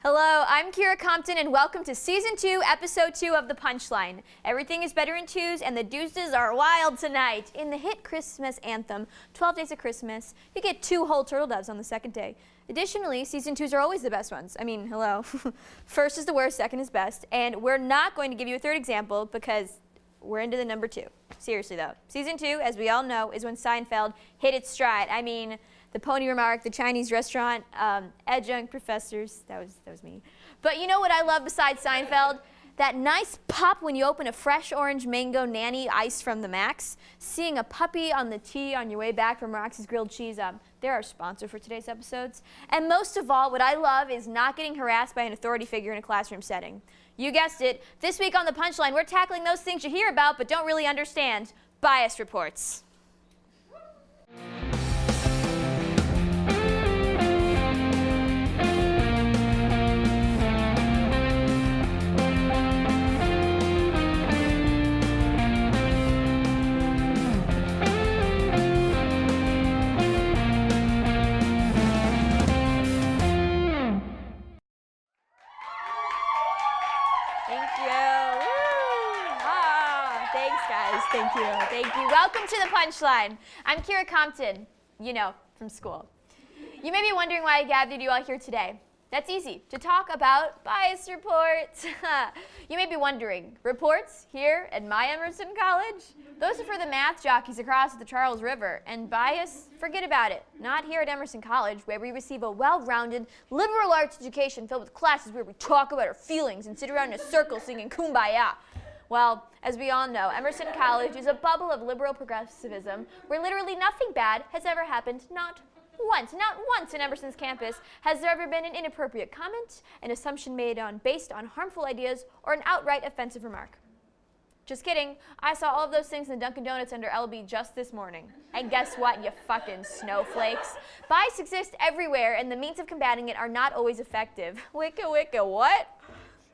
Hello, I'm Kira Compton, and welcome to Season 2, Episode 2 of The Punchline. Everything is better in twos, and the deuces are wild tonight. In the hit Christmas anthem, 12 Days of Christmas, you get 2 whole turtle doves on the second day. Additionally, Season 2s are always the best ones. I mean, hello. First is the worst, second is best, and we're not going to give you a third example because we're into the number 2. Seriously, though. Season 2, as we all know, is when Seinfeld hit its stride. I mean, the pony remark, the Chinese restaurant, adjunct professors, that was me. But you know what I love besides Seinfeld? That nice pop when you open a fresh orange mango nanny ice from the Max. Seeing a puppy on the tee on your way back from Roxy's Grilled Cheese. They're our sponsor for today's episodes. And most of all, what I love is not getting harassed by an authority figure in a classroom setting. You guessed it, this week on The Punchline, we're tackling those things you hear about but don't really understand. Bias reports. Thank you. Welcome to The Punchline. I'm Kira Compton, you know, from school. You may be wondering why I gathered you all here today. That's easy, to talk about bias reports. You may be wondering, reports here at my Emerson College? Those are for the math jockeys across the Charles River. And bias, forget about it. Not here at Emerson College, where we receive a well-rounded liberal arts education filled with classes where we talk about our feelings and sit around in a circle singing Kumbaya. Well, as we all know, Emerson College is a bubble of liberal progressivism where literally nothing bad has ever happened, not once in Emerson's campus has there ever been an inappropriate comment, an assumption made based on harmful ideas, or an outright offensive remark. Just kidding, I saw all of those things in the Dunkin' Donuts under LB just this morning. And guess what, you fucking snowflakes? Bias exists everywhere, and the means of combating it are not always effective. Wicca wicca, what?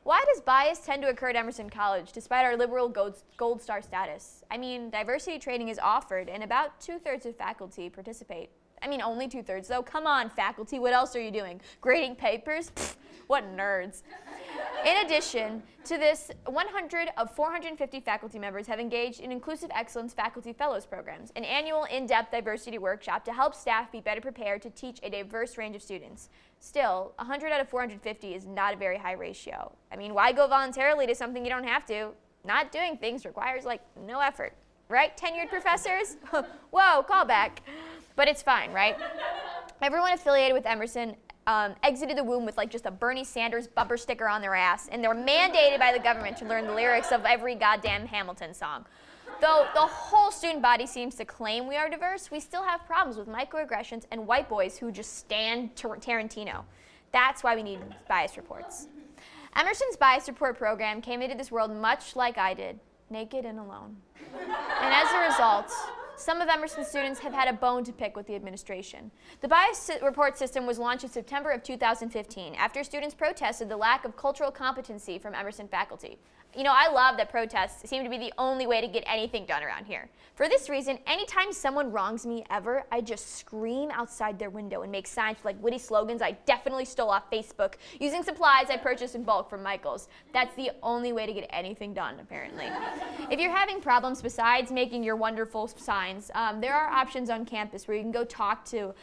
Why does bias tend to occur at Emerson College, despite our liberal gold star status? I mean, diversity training is offered, and about 2/3 of faculty participate. I mean, only 2/3, though. Come on, faculty, what else are you doing? Grading papers? Pfft, what nerds. In addition to this, 100 of 450 faculty members have engaged in Inclusive Excellence Faculty Fellows programs, an annual in-depth diversity workshop to help staff be better prepared to teach a diverse range of students. Still, 100 out of 450 is not a very high ratio. I mean, why go voluntarily to something you don't have to? Not doing things requires, no effort. Right, tenured professors? Whoa, call back. But it's fine, right? Everyone affiliated with Emerson exited the womb with just a Bernie Sanders bumper sticker on their ass, and they were mandated by the government to learn the lyrics of every goddamn Hamilton song. Though the whole student body seems to claim we are diverse, we still have problems with microaggressions and white boys who just stand Tarantino. That's why we need bias reports. Emerson's bias report program came into this world much like I did, naked and alone. And as a result, some of Emerson's students have had a bone to pick with the administration. The bias report system was launched in September of 2015 after students protested the lack of cultural competency from Emerson faculty. You know, I love that protests seem to be the only way to get anything done around here. For this reason, anytime someone wrongs me ever, I just scream outside their window and make signs like witty slogans I definitely stole off Facebook using supplies I purchased in bulk from Michael's. That's the only way to get anything done, apparently. If you're having problems besides making your wonderful signs, there are options on campus where you can go talk to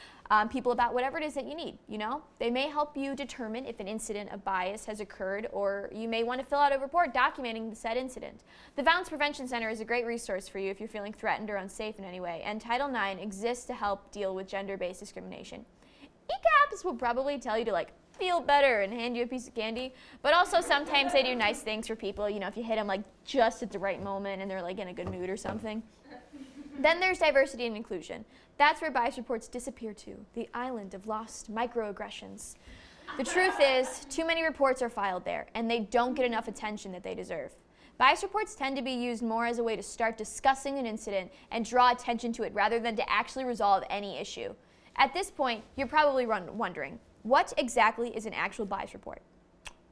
people about whatever it is that you need, you know? They may help you determine if an incident of bias has occurred, or you may want to fill out a report documenting the said incident. The Violence Prevention Center is a great resource for you if you're feeling threatened or unsafe in any way, and Title IX exists to help deal with gender-based discrimination. ECAPs will probably tell you to feel better and hand you a piece of candy, but also sometimes they do nice things for people, you know, if you hit them just at the right moment and they're in a good mood or something. Then there's diversity and inclusion. That's where bias reports disappear to, the island of lost microaggressions. The truth is, too many reports are filed there, and they don't get enough attention that they deserve. Bias reports tend to be used more as a way to start discussing an incident and draw attention to it rather than to actually resolve any issue. At this point, you're probably wondering, what exactly is an actual bias report?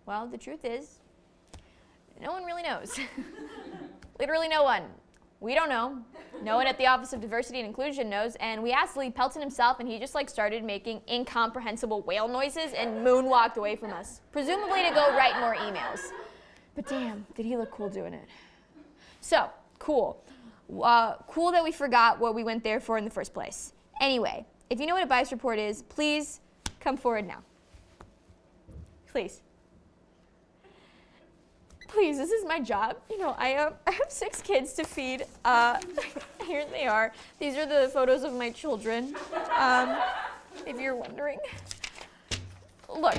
Well, the truth is, no one really knows. Literally no one. We don't know. No one at the Office of Diversity and Inclusion knows, and we asked Lee Pelton himself, and he just started making incomprehensible whale noises and moonwalked away from us, presumably to go write more emails. But damn, did he look cool doing it. So, cool. Cool that we forgot what we went there for in the first place. Anyway, if you know what a bias report is, please come forward now. Please. Please, this is my job. I have 6 kids to feed. Here they are. These are the photos of my children, if you're wondering. Look,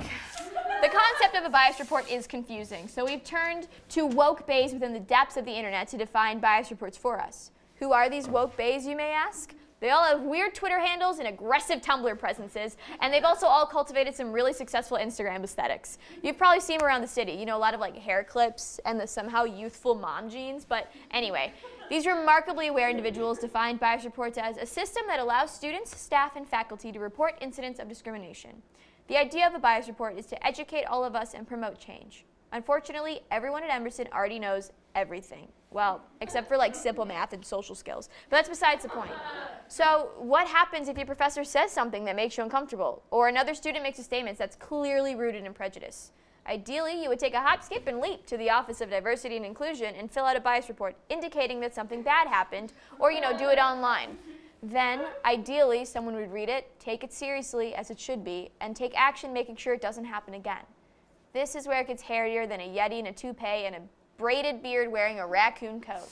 the concept of a bias report is confusing, so we've turned to woke bays within the depths of the internet to define bias reports for us. Who are these woke bays, you may ask? They all have weird Twitter handles and aggressive Tumblr presences, and they've also all cultivated some really successful Instagram aesthetics. You've probably seen them around the city, a lot of hair clips and the somehow youthful mom jeans, but anyway, these remarkably aware individuals define bias reports as a system that allows students, staff, and faculty to report incidents of discrimination. The idea of a bias report is to educate all of us and promote change. Unfortunately, everyone at Emerson already knows everything. Well, except for simple math and social skills. But that's besides the point. So what happens if your professor says something that makes you uncomfortable, or another student makes a statement that's clearly rooted in prejudice? Ideally, you would take a hop, skip, and leap to the Office of Diversity and Inclusion and fill out a bias report indicating that something bad happened, or do it online. Then, ideally, someone would read it, take it seriously as it should be, and take action making sure it doesn't happen again. This is where it gets hairier than a Yeti in a toupee and a braided beard wearing a raccoon coat.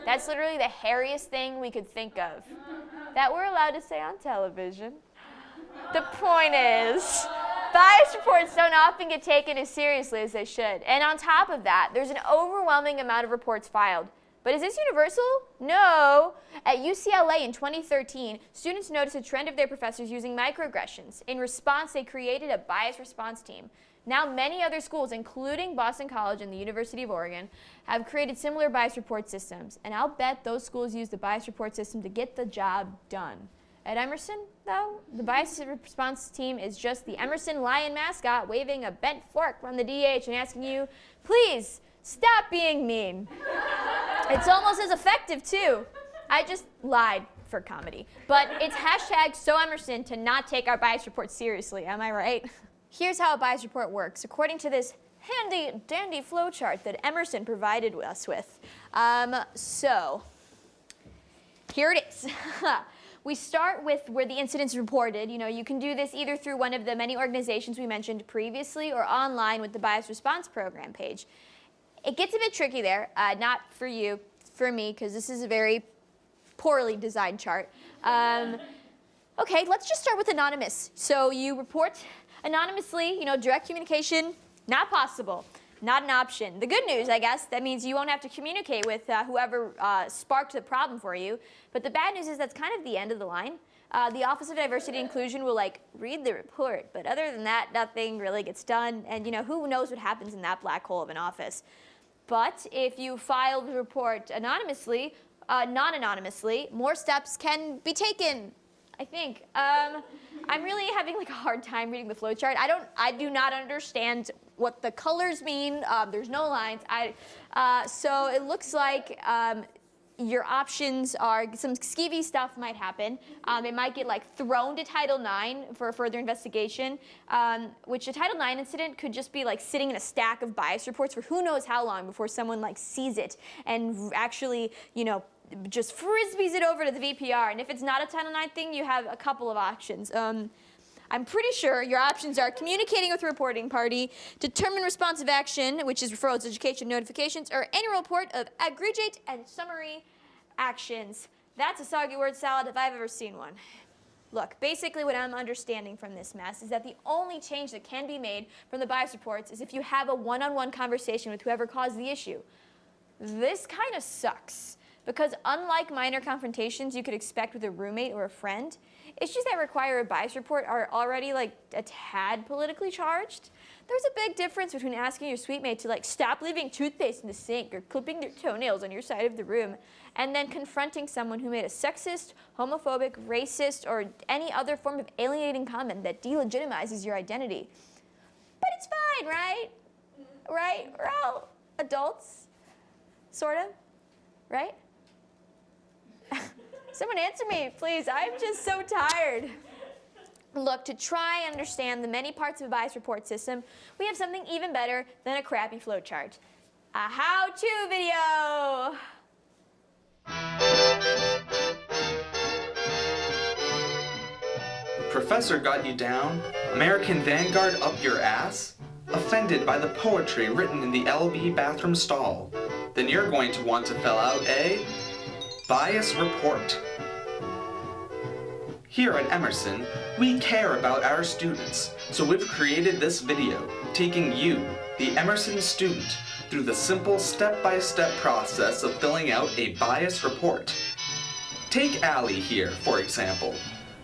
That's literally the hairiest thing we could think of that we're allowed to say on television. The point is, bias reports don't often get taken as seriously as they should. And on top of that, there's an overwhelming amount of reports filed. But is this universal? No. At UCLA in 2013, students noticed a trend of their professors using microaggressions. In response, they created a bias response team. Now many other schools, including Boston College and the University of Oregon, have created similar bias report systems. And I'll bet those schools use the bias report system to get the job done. At Emerson, though, the bias response team is just the Emerson Lion mascot waving a bent fork from the DH and asking you, please, stop being mean. It's almost as effective, too. I just lied for comedy. But it's #SoEmerson to not take our bias report seriously, am I right? Here's how a bias report works, according to this handy-dandy flowchart that Emerson provided us with. So, here it is. We start with where the incident's reported. You can do this either through one of the many organizations we mentioned previously or online with the Bias Response Program page. It gets a bit tricky there, not for you, for me, because this is a very poorly designed chart. Okay, let's just start with anonymous. So you report anonymously, direct communication, not possible, not an option. The good news, I guess, that means you won't have to communicate with whoever sparked the problem for you. But the bad news is that's kind of the end of the line. The Office of Diversity and Inclusion will read the report, but other than that, nothing really gets done. And who knows what happens in that black hole of an office. But if you file the report anonymously, non-anonymously, more steps can be taken, I think. I'm really having a hard time reading the flowchart. I do not understand what the colors mean. There's no lines. So it looks like your options are some skeevy stuff might happen. It might get thrown to Title IX for further investigation, which a Title IX incident could just be sitting in a stack of bias reports for who knows how long before someone sees it and actually, just frisbees it over to the VPR. And if it's not a Title IX thing, you have a couple of options. I'm pretty sure your options are communicating with a reporting party, determine responsive action, which is referrals, education, notifications, or annual report of aggregate and summary actions. That's a soggy word salad if I've ever seen one. Look, basically what I'm understanding from this mess is that the only change that can be made from the bias reports is if you have a one-on-one conversation with whoever caused the issue. This kind of sucks, because unlike minor confrontations you could expect with a roommate or a friend, issues that require a bias report are already a tad politically charged. There's a big difference between asking your suite mate to stop leaving toothpaste in the sink or clipping their toenails on your side of the room, and then confronting someone who made a sexist, homophobic, racist, or any other form of alienating comment that delegitimizes your identity. But it's fine, right? Right? We're all adults, sort of, right? Someone answer me, please. I'm just so tired. Look, to try and understand the many parts of a bias report system, we have something even better than a crappy flowchart. A how-to video! Professor got you down? American Vanguard up your ass? Offended by the poetry written in the LB bathroom stall? Then you're going to want to fill out a bias report. Here at Emerson, we care about our students, so we've created this video, taking you, the Emerson student, through the simple step-by-step process of filling out a bias report. Take Allie here, for example.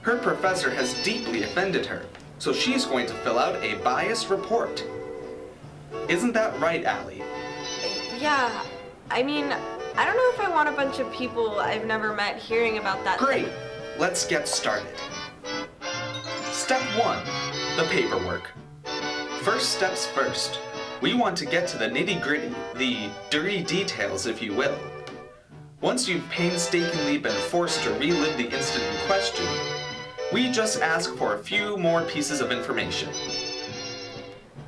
Her professor has deeply offended her, so she's going to fill out a bias report. Isn't that right, Allie? Yeah, I mean, I don't know if I want a bunch of people I've never met hearing about that. Great, let's get started. Step 1, the paperwork. First steps first. We want to get to the nitty-gritty, the dirty details, if you will. Once you've painstakingly been forced to relive the incident in question, we just ask for a few more pieces of information.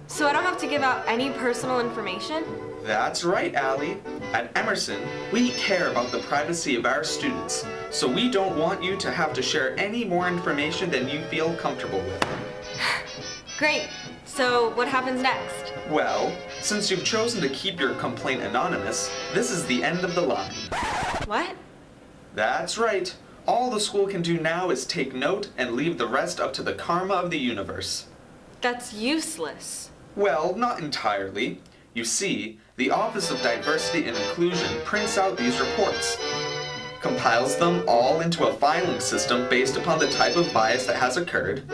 So I don't have to give out any personal information? That's right, Allie. At Emerson, we care about the privacy of our students, so we don't want you to have to share any more information than you feel comfortable with. Great. So what happens next? Well, since you've chosen to keep your complaint anonymous, this is the end of the line. What? That's right. All the school can do now is take note and leave the rest up to the karma of the universe. That's useless. Well, not entirely. You see, the Office of Diversity and Inclusion prints out these reports, compiles them all into a filing system based upon the type of bias that has occurred,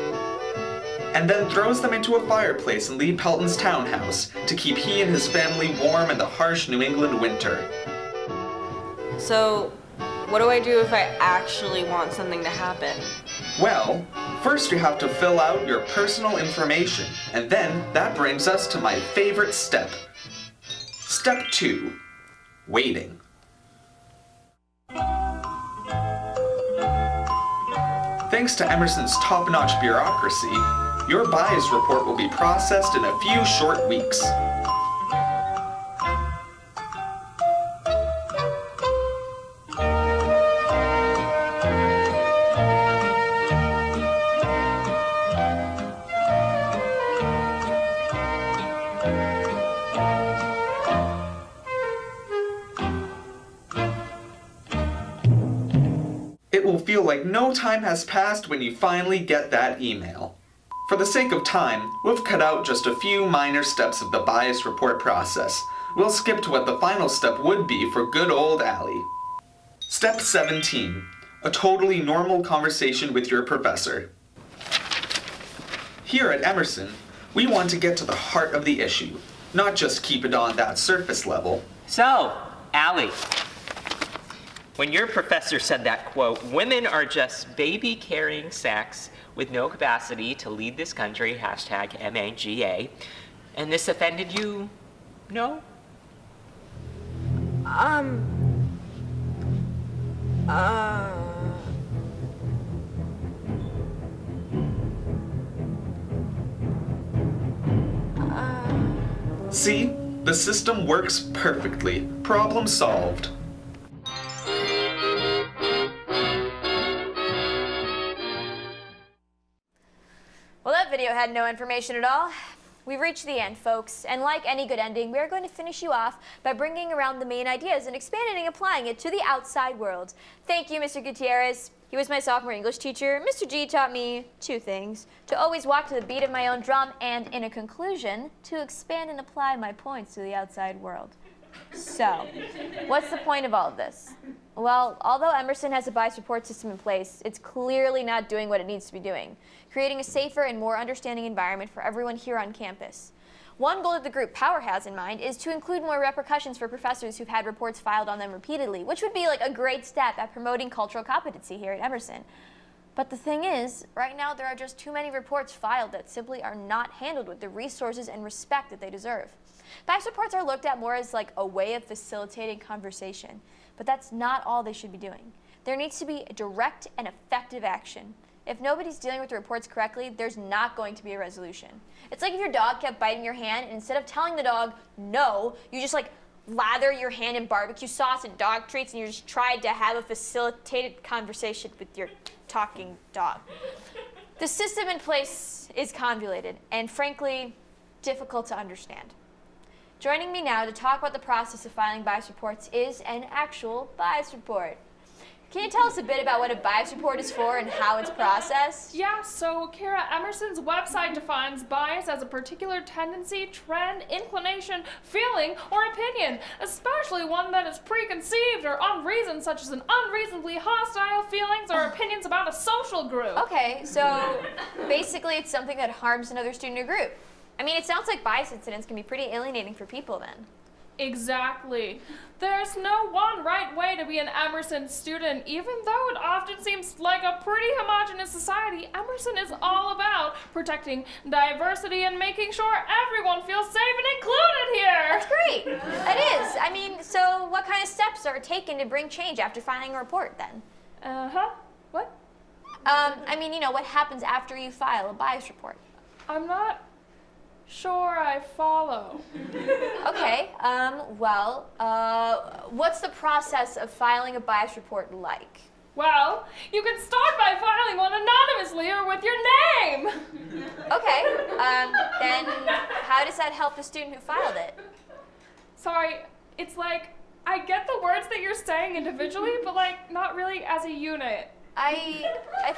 and then throws them into a fireplace in Lee Pelton's townhouse to keep he and his family warm in the harsh New England winter. So, what do I do if I actually want something to happen? Well, first you have to fill out your personal information, and then that brings us to my favorite step. Step 2, waiting. Thanks to Emerson's top-notch bureaucracy, your bias report will be processed in a few short weeks. It will feel like no time has passed when you finally get that email. For the sake of time, we've cut out just a few minor steps of the bias report process. We'll skip to what the final step would be for good old Allie. Step 17, a totally normal conversation with your professor. Here at Emerson, we want to get to the heart of the issue, not just keep it on that surface level. So, Allie, when your professor said that quote, "Women are just baby-carrying sacks with no capacity to lead this country, #MAGA," and this offended you? No? See? The system works perfectly. Problem solved. Well, that video had no information at all. We've reached the end, folks, and like any good ending, we're going to finish you off by bringing around the main ideas and expanding and applying it to the outside world. Thank you, Mr. Gutierrez. He was my sophomore English teacher. Mr. G taught me two things: to always walk to the beat of my own drum, and in a conclusion, to expand and apply my points to the outside world. So, what's the point of all of this? Well, although Emerson has a bias report system in place, it's clearly not doing what it needs to be doing, creating a safer and more understanding environment for everyone here on campus. One goal that the group Power has in mind is to include more repercussions for professors who've had reports filed on them repeatedly, which would be like a great step at promoting cultural competency here at Emerson. But the thing is, right now there are just too many reports filed that simply are not handled with the resources and respect that they deserve. Bias reports are looked at more as like a way of facilitating conversation, but that's not all they should be doing. There needs to be direct and effective action. If nobody's dealing with the reports correctly, there's not going to be a resolution. It's like if your dog kept biting your hand, and instead of telling the dog no, you just lather your hand in barbecue sauce and dog treats, and you just tried to have a facilitated conversation with your talking dog. The system in place is convoluted and, frankly, difficult to understand. Joining me now to talk about the process of filing bias reports is an actual bias report. Can you tell us a bit about what a bias report is for and how it's processed? Yeah, so Kara, Emerson's website defines bias as a particular tendency, trend, inclination, feeling, or opinion, especially one that is preconceived or unreasoned, such as an unreasonably hostile feelings or opinions about a social group. Okay, so basically it's something that harms another student or group. I mean, it sounds like bias incidents can be pretty alienating for people then. Exactly. There's no one right way to be an Emerson student. Even though it often seems like a pretty homogeneous society, Emerson is all about protecting diversity and making sure everyone feels safe and included here. That's great. That is. I mean, so what kind of steps are taken to bring change after filing a report then? What? I mean, what happens after you file a bias report? I'm not sure I follow. Okay, what's the process of filing a bias report like? Well, you can start by filing one anonymously or with your name. Okay, then how does that help the student who filed it? Sorry, it's like I get the words that you're saying individually, but not really as a unit. I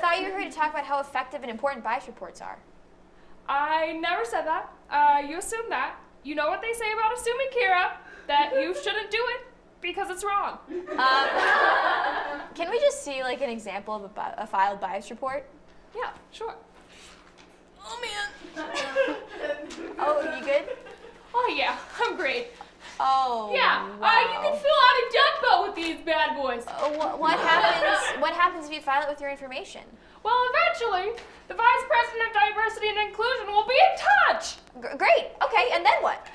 thought you were here to talk about how effective and important bias reports are. I never said that. You assumed that. You know what they say about assuming, Kira, that you shouldn't do it because it's wrong. Can we just see an example of a filed bias report? Yeah, sure. Oh, man. Oh, you good? Oh, yeah, I'm great. Oh, yeah, wow. You can fill out a death vote with these bad boys. What happens if you file it with your information? Well, eventually, the Vice President of Diversity and Inclusion will be in touch. Great. Okay, and then what?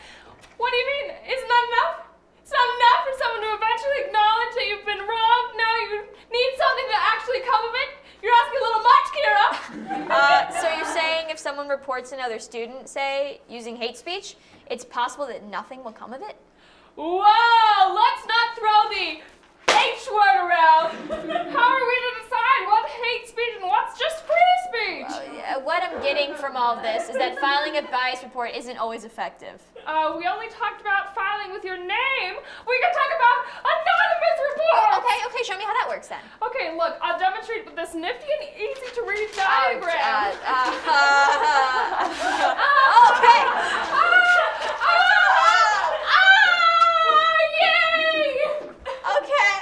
What do you mean? It's not enough? It's not enough for someone to eventually acknowledge that you've been wrong? Now you need something to actually come of it? You're asking a little much, Kira. So you're saying if someone reports another student, say, using hate speech, it's possible that nothing will come of it? Whoa! Let's not throw the H word around. How are we to decide what hate speech and what's just free speech? What I'm getting from all of this is that filing a bias report isn't always effective. We only talked about filing with your name. We can talk about anonymous reports. Okay, show me how that works then. Okay, look, I'll demonstrate with this nifty and easy to read diagram. Okay. Yay! Okay.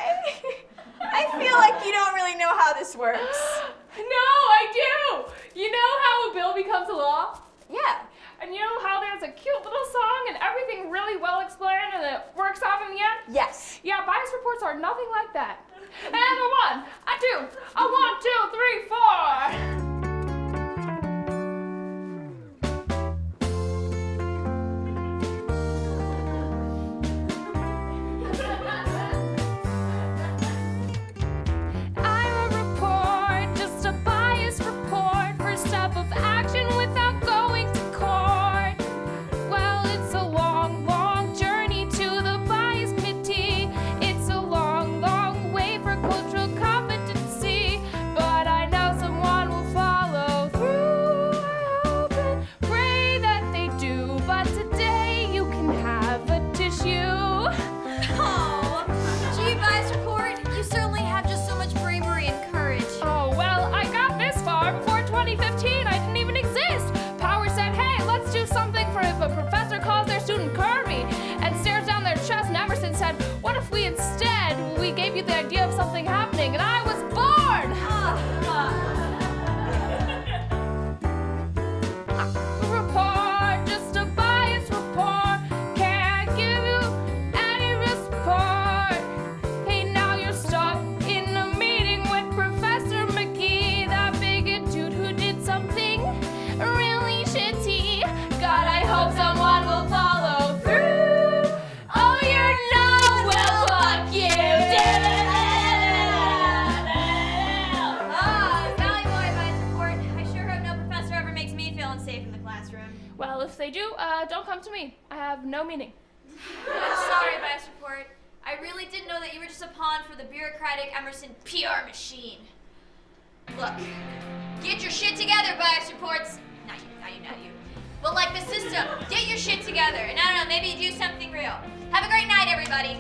I feel like you don't really know how this works. No, I do. You know how a bill becomes a law? Yeah. And you know how there's a cute little song and everything really well explained and it works out in the end? Yes. Yeah, bias reports are nothing like that. And a 1, a 2, a 1, 2, 3, 4. don't come to me. I have no meaning. I'm sorry, bias report. I really didn't know that you were just a pawn for the bureaucratic Emerson PR machine. Look, get your shit together, bias reports. Not you. But like the system, get your shit together. And I don't know, maybe do something real. Have a great night, everybody.